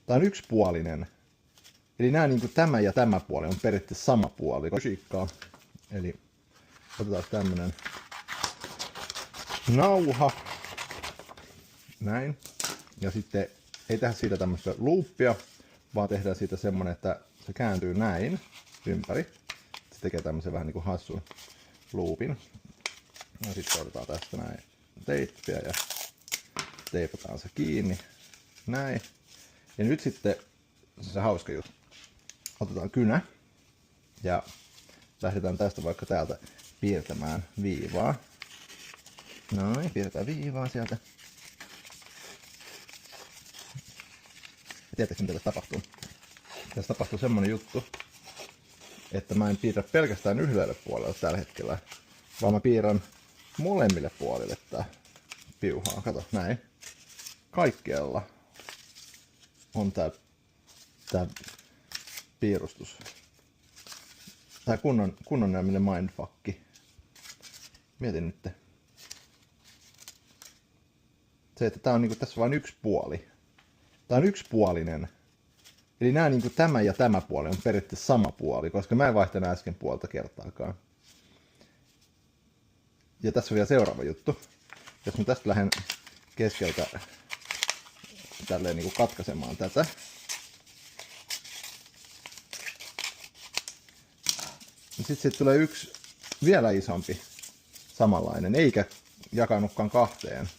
Tää on yksipuolinen. Eli nämä niin kuin tämä ja tämä puoli on periaatteessa sama puoli. Fysiikkaa. Eli otetaan tämmönen nauha. Näin. Ja sitten ei tehdä siitä tämmöistä loopia, vaan tehdään siitä semmonen, että se kääntyy näin ympäri. Se tekee tämmöisen vähän niin kuin hassun loopin. Ja sitten otetaan tästä näin teippiä ja teipataan se kiinni. Näin. Ja nyt sitten se hauska juttu. Otetaan kynä ja lähdetään tästä vaikka täältä piirtämään viivaa. Noin, piirretään viivaa sieltä. Tiedätkö mitä tässä tapahtuu? Tässä tapahtuu semmonen juttu, että mä en piirrä pelkästään yhdelle puolelle tällä hetkellä, vaan mä piirrän molemmille puolille tää piuhaa. Kato, näin. Kaikkialla on tää piirustus. Tää kunnon nämminen mindfuckki. Mietin nyt. Se, että tää on niinku tässä vain yksi puoli. Tää on yksipuolinen. Eli nämä niinku tämä ja tämä puoli on periaatteessa sama puoli, koska mä en vaihtanut äsken puolta kertaakaan. Ja tässä on vielä seuraava juttu. Jos mä tästä lähden keskeltä tälleen niinku katkaisemaan tätä. Niin sitten tulee yksi vielä isompi samanlainen, eikä jakanutkaan kahteen.